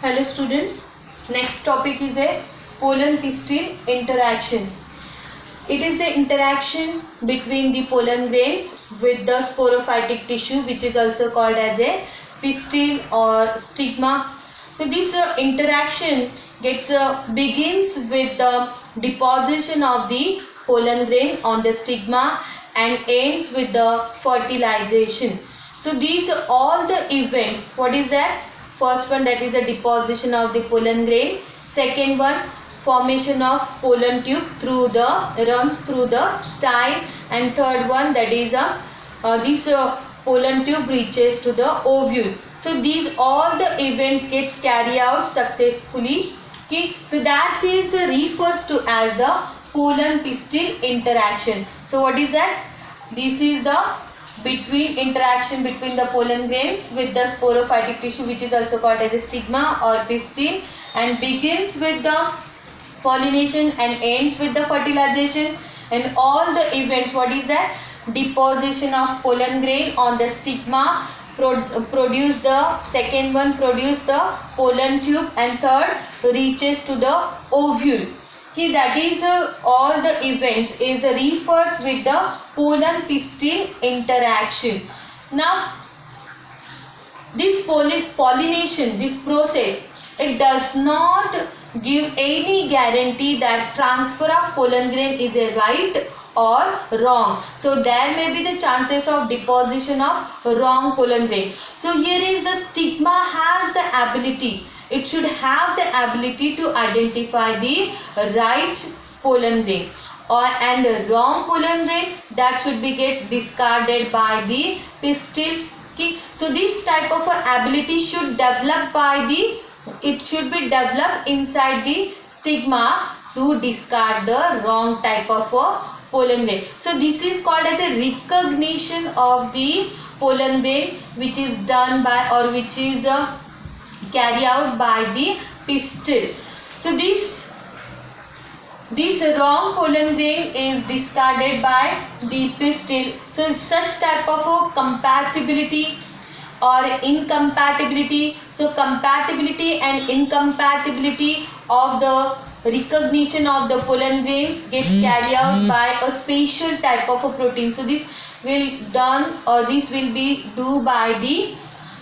Hello students, next topic is a pollen pistil interaction. It is the interaction between the pollen grains with the sporophytic tissue, which is also called as a pistil or stigma. So this interaction begins with the deposition of the pollen grain on the stigma and ends with the fertilization. So these are all the events. What is that? First one, that is a deposition of the pollen grain. Second one, formation of pollen tube runs through the style. And third one, that is this pollen tube reaches to the ovule. So these all the events gets carried out successfully. Okay, so that is refers to as the pollen pistil interaction. So what is that? This is the interaction between the pollen grains with the sporophytic tissue, which is also called as a stigma or pistil, and begins with the pollination and ends with the fertilization. And all the events, what is that? Deposition of pollen grain on the stigma produce the second one, produce the pollen tube, and third reaches to the ovule. Okay, that is all the events is refers with the pollen pistil interaction. Now this pollination, this process, it does not give any guarantee that transfer of pollen grain is a right or wrong. So there may be the chances of deposition of wrong pollen grain. So here is the stigma has the ability, it should have the ability to identify the right pollen grain and the wrong pollen grain that should be gets discarded by the pistil. Okay, so this type of ability should develop it should be developed inside the stigma to discard the wrong type of pollen grain. So this is called as a recognition of the pollen grain, which is done by or which is carried out by the pistil. So this wrong pollen grain is discarded by the pistil. So such type of compatibility or incompatibility. So compatibility and incompatibility of the recognition of the pollen grains gets carried out by a special type of a protein. So this will be done by the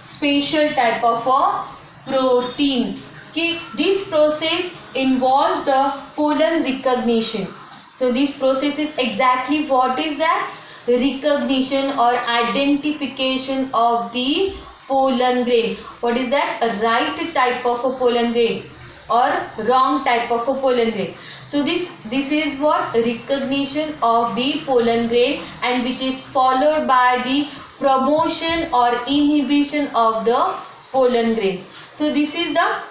special type of a protein. Okay, this process involves the pollen recognition. So this process is exactly what is that? Recognition or identification of the pollen grain. What is that? A right type of a pollen grain or wrong type of a pollen grain. So this is what? Recognition of the pollen grain, and which is followed by the promotion or inhibition of the pollen grains. So this is the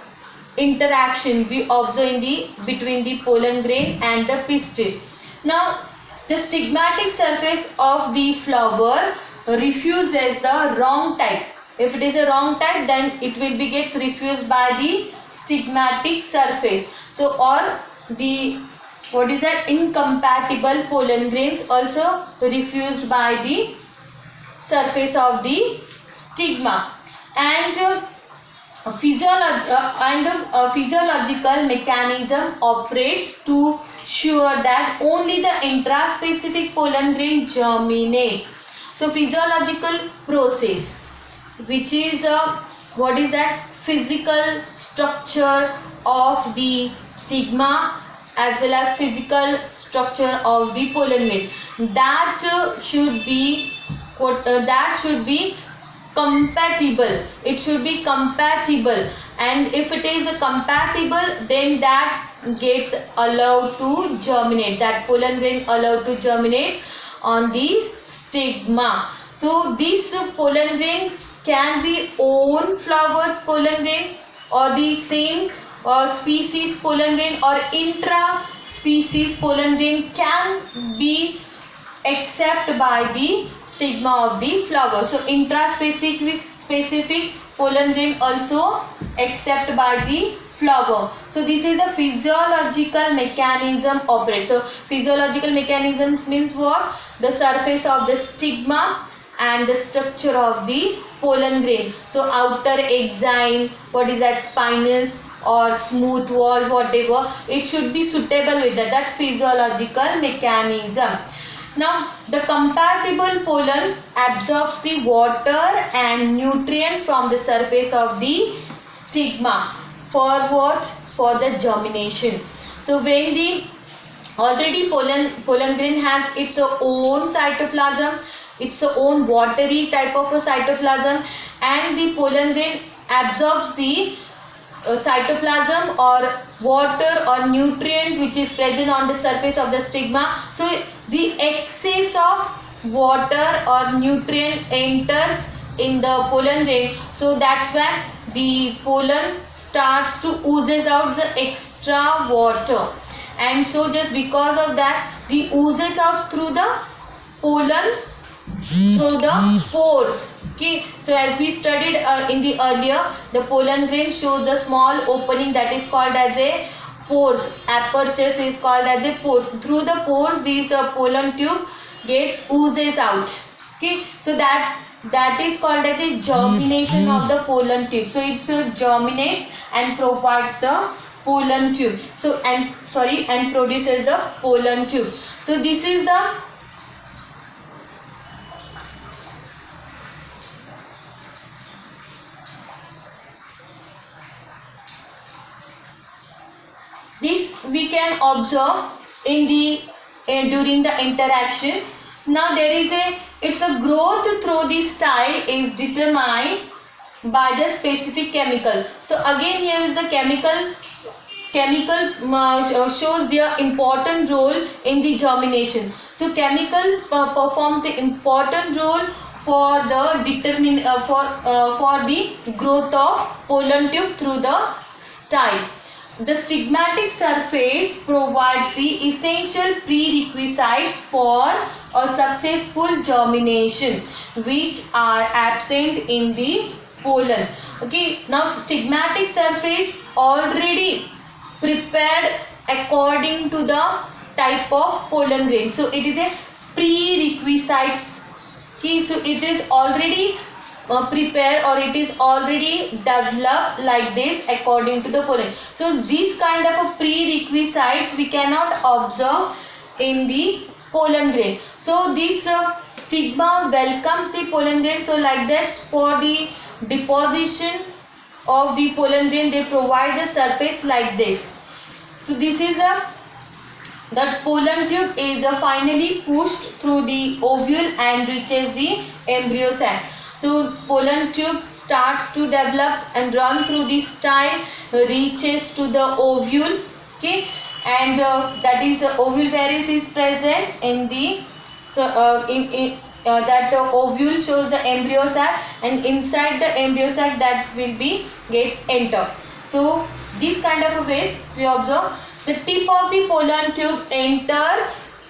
interaction we observe between the pollen grain and the pistil. Now the stigmatic surface of the flower refuses the wrong type. If it is a wrong type, then it will be gets refused by the stigmatic surface. So or the what is that? Incompatible pollen grains also refused by the surface of the stigma. And a physiological mechanism operates to sure that only the intraspecific pollen grain germinate. So physiological process, which is what is that? Physical structure of the stigma as well as physical structure of the pollen grain, that should be compatible. It should be compatible, and if it is compatible, then that gets allowed to germinate, that pollen grain allowed to germinate on the stigma. So this pollen grain can be own flowers pollen grain or the same species pollen grain or intra species pollen grain can be except by the stigma of the flower. So intraspecific pollen grain also except by the flower. So this is the physiological mechanism operates. So physiological mechanism means what? The surface of the stigma and the structure of the pollen grain. So outer exine, what is that, spinous or smooth wall, whatever, it should be suitable with that physiological mechanism. Now the compatible pollen absorbs the water and nutrient from the surface of the stigma. For what? For the germination. So when the already pollen grain has its own cytoplasm, its own watery type of a cytoplasm, and the pollen grain absorbs the cytoplasm or water or nutrient which is present on the surface of the stigma. So the excess of water or nutrient enters in the pollen grain, so that's why the pollen starts to oozes out the extra water, and so just because of that the oozes out through the pollen through the pores. Okay, so as we studied in the earlier, the pollen grain shows a small opening that is called as a pores. Apertures is called as a pores. Through the pores, this pollen tube gets oozes out. Okay, so that is called as a germination of the pollen tube. So it germinates and provides the pollen tube. So and produces the pollen tube. So this is the this we can observe in the during the interaction. Now there is its growth through the style is determined by the specific chemical. So again here is the chemical shows their important role in the germination. So chemical performs the important role for the for the growth of pollen tube through the style. The stigmatic surface provides the essential prerequisites for a successful germination, which are absent in the pollen. Okay, now stigmatic surface already prepared according to the type of pollen grain. So it is a prerequisites. Okay, so it is already prepared or it is already developed like this according to the pollen. So this kind of a prerequisites we cannot observe in the pollen grain. So this stigma welcomes the pollen grain. So like that, for the deposition of the pollen grain they provide the surface like this. So this is that pollen tube is finally pushed through the ovule and reaches the embryo sac. So pollen tube starts to develop and run through the style, reaches to the ovule. Okay, and that is ovule where it is present in the that ovule shows the embryo sac, and inside the embryo sac that will be gets enter. So these kind of ways we observe. The tip of the pollen tube enters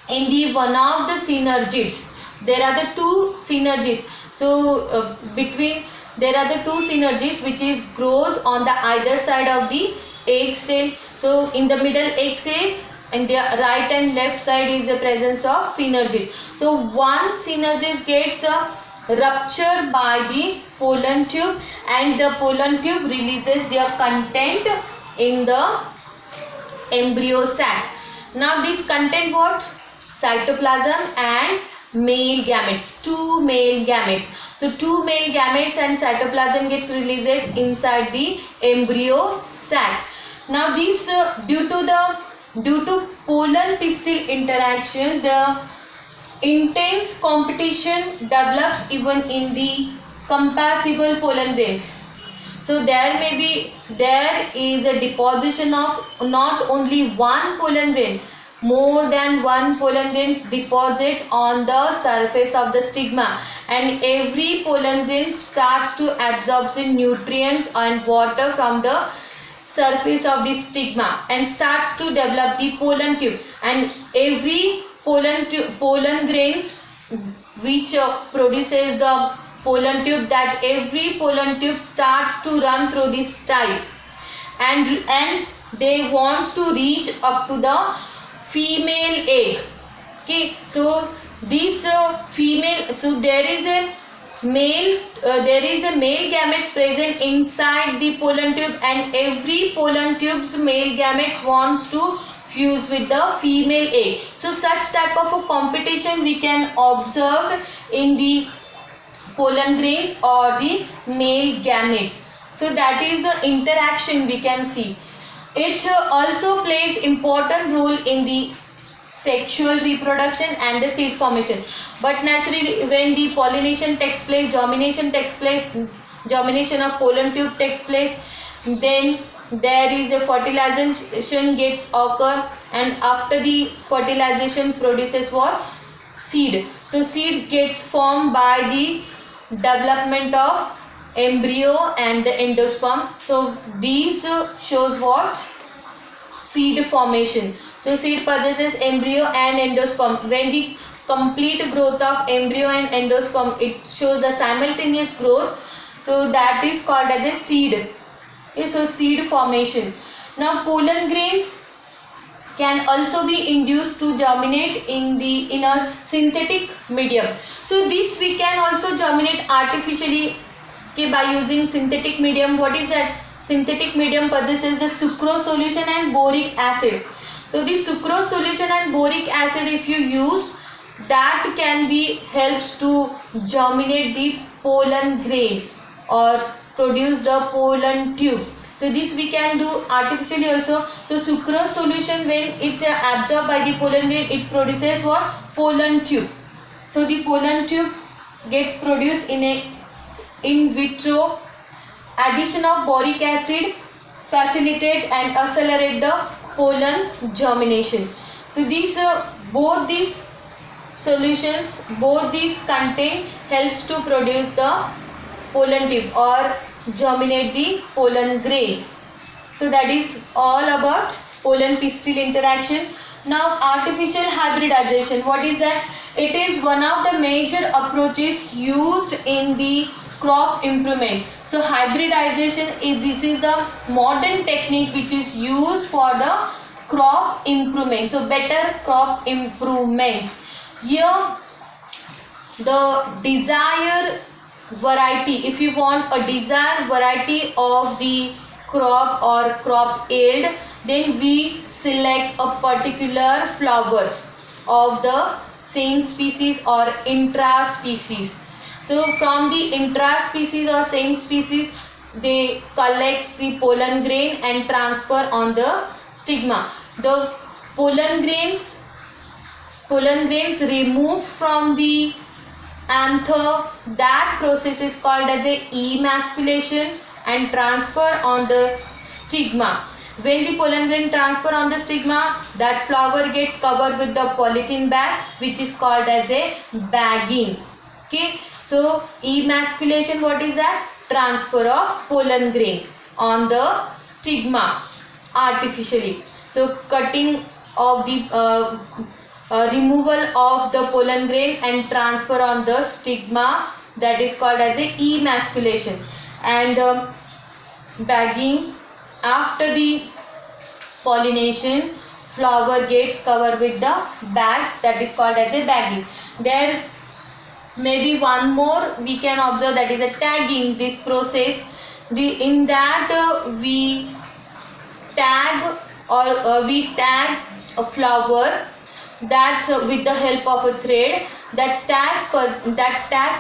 in the one of the synergids. There are the two synergids. So between there are the two synergids which is grows on the either side of the egg cell. So in the middle egg cell and the right and left side is the presence of synergid. So one synergid gets ruptured by the pollen tube, and the pollen tube releases their content in the embryo sac. Now this content what? Cytoplasm and male gametes, two male gametes. So two male gametes and cytoplasm gets released inside the embryo sac. Now this due to pollen pistil interaction, the intense competition develops even in the compatible pollen grains. So there is a deposition of not only one pollen grain, more than one pollen grains deposit on the surface of the stigma, and every pollen grain starts to absorb the nutrients and water from the surface of the stigma and starts to develop the pollen tube, and every pollen grains which produces the pollen tube, that every pollen tube starts to run through this style, and they wants to reach up to the female egg. Okay, so This female, so there is a male gametes present inside the pollen tube, and every pollen tube's male gametes wants to fuse with the female egg. So such type of a competition we can observe in the pollen grains or the male gametes. So that is the interaction we can see. It also plays important role in the sexual reproduction and the seed formation. But naturally, when the pollination takes place, germination of pollen tube takes place, then there is a fertilization gets occur, and after the fertilization produces what? Seed. So seed gets formed by the development of embryo and the endosperm. So these shows what? Seed formation. So seed possesses embryo and endosperm. When the complete growth of embryo and endosperm, it shows the simultaneous growth. So that is called as a seed. Okay, so seed formation. Now pollen grains can also be induced to germinate in a synthetic medium. So this we can also germinate artificially, okay, by using synthetic medium. What is that? Synthetic medium possesses the sucrose solution and boric acid. So this sucrose solution and boric acid, if you use, that can be helps to germinate the pollen grain or produce the pollen tube. So this we can do artificially also. So sucrose solution, when it absorbed by the pollen grain, it produces what? Pollen tube. So the pollen tube gets produced in a in vitro. Addition of boric acid facilitate and accelerate the pollen germination. So these both these solutions, both these content helps to produce the pollen tube or germinate the pollen grain. So that is all about pollen pistil interaction. Now artificial hybridization. What is that? It is one of the major approaches used in the crop improvement. So hybridization is the modern technique which is used for the crop improvement. So better crop improvement. Here the desired variety, if you want a desired variety of the crop or crop yield, then we select a particular flowers of the same species or intra-species. So from the intra-species or same species, they collect the pollen grain and transfer on the stigma. The pollen grains removed from the anther, that process is called as a emasculation and transfer on the stigma. When the pollen grain transfer on the stigma, that flower gets covered with the polythene bag, which is called as a bagging. Okay. So emasculation, what is that? Transfer of pollen grain on the stigma artificially. So cutting of the removal of the pollen grain and transfer on the stigma, that is called as a emasculation. And bagging, after the pollination, flower gets covered with the bags, that is called as a bagging. There maybe one more we can observe, that is a tagging. This process, in that we tag we tag a flower, that with the help of a thread. That tag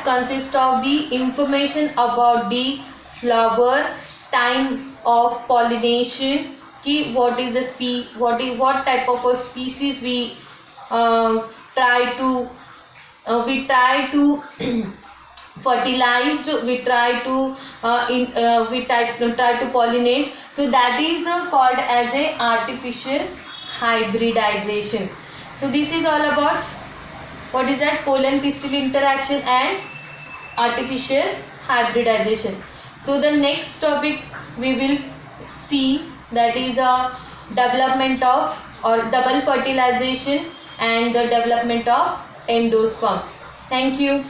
consists of the information about the flower, time of pollination, what is the what type of a species we try to fertilized, we try to pollinate. So that is called as a artificial hybridization. So this is all about what is that? Pollen pistil interaction and artificial hybridization. So the next topic we will see, that is a development of or double fertilization and the development of endosperm. Thank you.